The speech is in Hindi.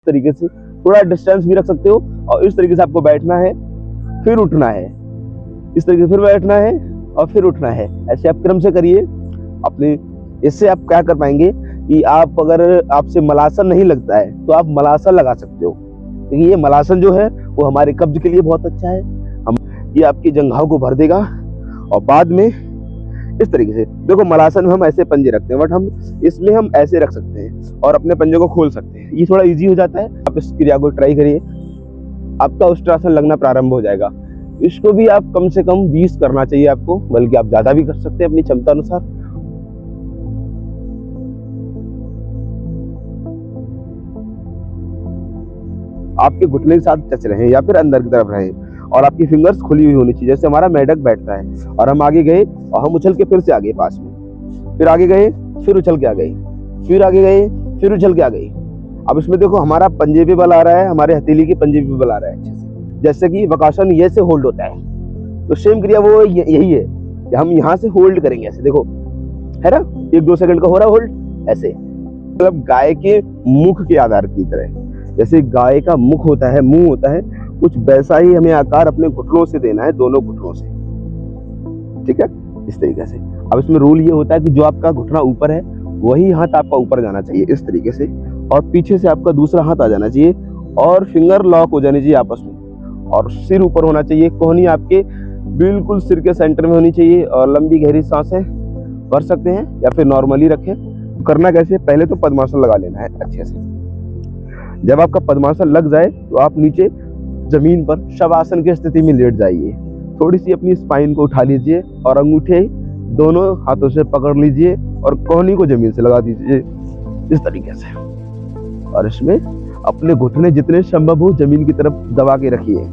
तरीके से थोड़ा डिस्टेंस भी रख सकते हो। और इस तरीके से आपको बैठना है, फिर उठना है, इस तरीके से फिर बैठना है और फिर उठना है। ऐसे आप क्रम से करिए अपने। इससे आप क्या कर पाएंगे कि आप अगर आपसे मलासन नहीं लगता है तो आप मलासन लगा सकते हो, क्योंकि ये मलासन जो है वो हमारे कब्ज के लिए बहुत अच्छा है। हम ये आपकी जंघाओं को भर देगा। और बाद में इस तरीके से देखो, मलासन में हम ऐसे पंजे रखते हैं, बट हम इसमें हम ऐसे रख सकते हैं और अपने पंजों को खोल सकते हैं। ये थोड़ा इजी हो जाता है। आप इस क्रिया को ट्राई करिए, आपका उष्ट्रासन लगना प्रारंभ हो जाएगा। इसको भी आप कम से कम 20 करना चाहिए आपको, बल्कि आप ज्यादा भी कर सकते हैं अपनी क्षमता अनुसार। आपके घुटने के साथ टच रहे या फिर अंदर की तरफ रहे और आपकी फिंगर्स खुली हुई होनी चाहिए, जैसे हमारा मेढक बैठता है। और हम आगे गए और हम उछल के फिर से आगे पास में, फिर आगे गए, फिर उछल के आ गए, फिर आगे गए, फिर उछल के आ गए। अब इसमें देखो हमारा पंजे पे बल आ रहा है, हमारे हथेली के पंजे पे बल आ रहा है अच्छे से, जैसे कि वकासन ये से होल्ड होता है। तो सेम क्रिया वो यही है कि हम यहाँ से होल्ड करेंगे ऐसे, देखो है ना, 1-2 सेकंड का हो रहा है होल्ड ऐसे, मतलब गाय के मुख के आधार की तरह। जैसे गाय का मुख होता है, मुंह होता है, कुछ वैसा ही हमें आकार अपने घुटनों से देना है, दोनों घुटनों से, ठीक है, इस तरीके से। अब इसमें रूल ये होता है कि जो आपका घुटना ऊपर है वही हाथ आपका ऊपर जाना चाहिए इस तरीके से, और पीछे से आपका दूसरा हाथ आ जाना चाहिए और फिंगर लॉक हो जानी चाहिए आपस में, और सिर ऊपर होना चाहिए। कोहनी आपके बिल्कुल सिर के सेंटर में होनी चाहिए, और लंबी गहरी सांसें भर सकते हैं या फिर नॉर्मली रखें। करना कैसे, पहले तो पद्मासन लगा लेना है अच्छे से। जब आपका पद्मासन लग जाए तो आप नीचे जमीन पर शवासन की स्थिति में लेट जाइए। थोड़ी सी अपनी स्पाइन को उठा लीजिए और अंगूठे दोनों हाथों से पकड़ लीजिए और कोहनी को जमीन से लगा दीजिए इस तरीके से। और इसमें अपने घुटने जितने संभव हो जमीन की तरफ दबा के रखिए।